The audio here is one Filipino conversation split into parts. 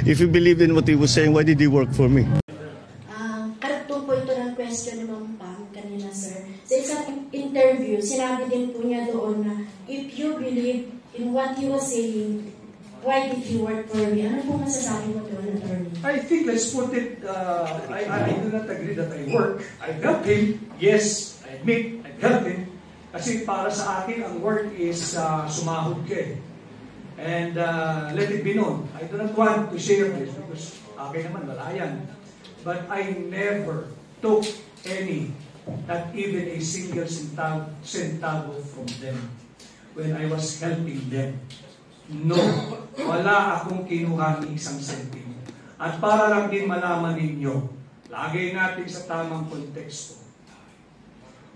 If he believed in what he was saying, why did he work for me? Karagtong po ito ng question ni Ma'am Pam kanina, sir. Sa isang interview, sinabi din po niya doon na if you believe in what he was saying, why did he work for me? Ano po masasabi mo doon, attorney? I think let's put it, I do not agree that I work. I help him. Yes, I admit, I help him. Kasi para sa akin, ang work is sumahod ka eh. And let it be known, I do not want to share this because akin naman, wala yan. But I never took any, not even a single centavo from them when I was helping them. No, wala akong kinuha ni isang sentimo. At para lang din malaman ninyo, lagay natin sa tamang konteksto.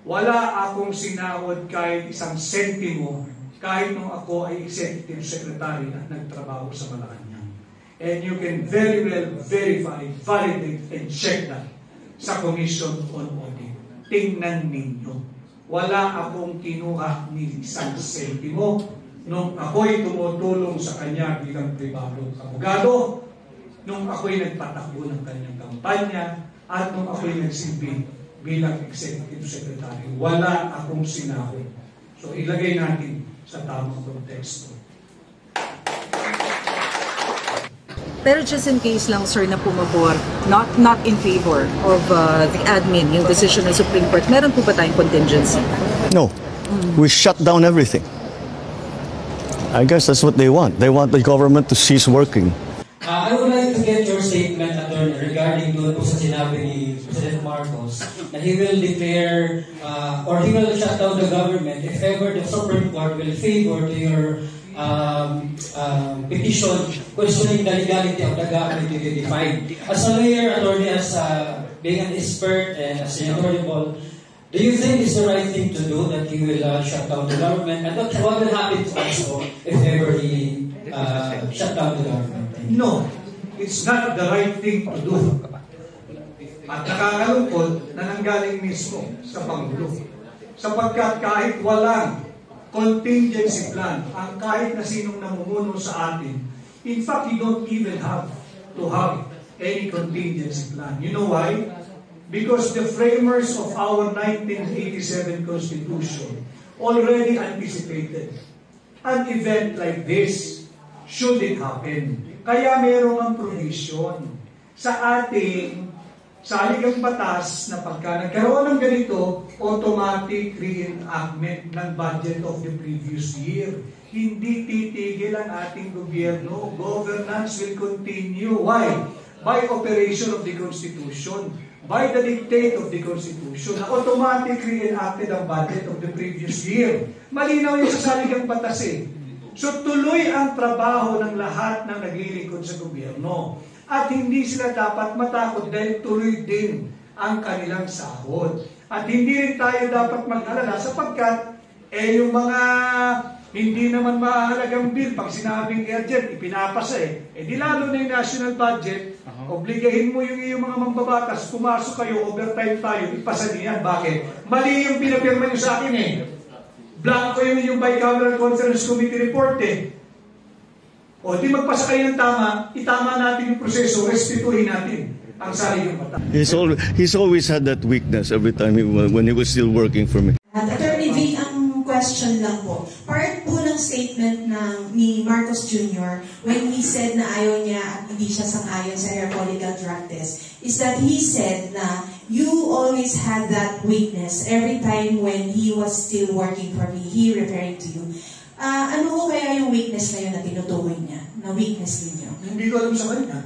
Wala akong sinahod kahit isang sentimo kahit nung ako ay executive secretary at nagtrabaho sa Malacanang. And you can very well verify, validate, and check that sa Commission on Audit. Tingnan ninyo. Wala akong kinuha ni isang sentimo nung ako'y tumutulong sa kanya bilang pribadong abogado, nung ako'y nagpatakbo ng kanyang kampanya, at nung ako'y nagsilbi bilang executive secretary. Wala akong sinahod. So ilagay natin sa tamang konteksto. Pero just in case lang, sir, na pumabor, not in favor of the admin, yung decision ng Supreme Court, meron po ba tayong contingency? No. We shut down everything. I guess that's what they want. They want the government to cease working. I would like to get your statement, Attorney, regarding doon po sa sinabi ni President Marcos na he will declare or he will shut down the government if ever the Supreme Court will favor to your petition questioning the legality of the government to be defined. As a lawyer, Attorney, as being an expert and as an authority, do you think it's the right thing to do that he will shut down the government? And what will happen to us if ever he shut down the government? No, it's not the right thing to do. At nakakalungkot na nanggaling mismo sa Pangulo. Sapagkat kahit walang contingency plan, ang kahit na sinong namumuno sa atin, in fact, you don't even have to have any contingency plan. You know why? Because the framers of our 1987 Constitution already anticipated an event like this should it happen. Kaya mayroong ang provision sa ating saligang batas na pagka nagkaroon ng ganito, automatic reenactment ng budget of the previous year. Hindi titigil ang ating gobyerno. Governance will continue. Why? By operation of the Constitution. By the dictate of the Constitution, na automatic reenacted ang budget of the previous year. Malinaw yung sa saligang batas eh. So tuloy ang trabaho ng lahat ng naglilingkod sa gobyerno. At hindi sila dapat matakot dahil tuloy din ang kanilang sahod. At hindi rin tayo dapat mag-alala sapagkat yung mga hindi naman mahalagang bill, pag sinabing urgent, ipinapasa eh. Di lalo na yung national budget, obligahin mo yung iyong mga mambabatas, pumasok kayo, overtime tayo, ipasa niyan. Bakit? Mali yung pinapirma nyo sa akin eh. Blanco yung Bicameral Conference Committee report eh. O di magpasa kayo ng tama, itama natin yung proseso, restituhin natin ang saligang batas. He's always had that weakness every time when he was still working for me. At Attorney V, ang question lang po. Part po ng statement ni Marcos Jr. when he said na ayaw niya at hindi siya sang-ayon sa air political drug test is that he said na you always had that weakness every time when he was still working for me, he referring to you. Ano ho kaya yung weakness na yun na tinutukoy niya? Na weakness ninyo? Hindi ko alam sa kanya.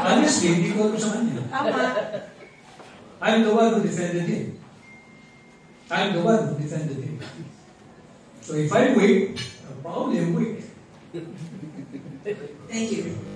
Honestly, hindi ko alam sa kanya. Tama. I'm the one who defended him. I'm the one who defended him. So if I'm weak, probably I'm weak. Thank you.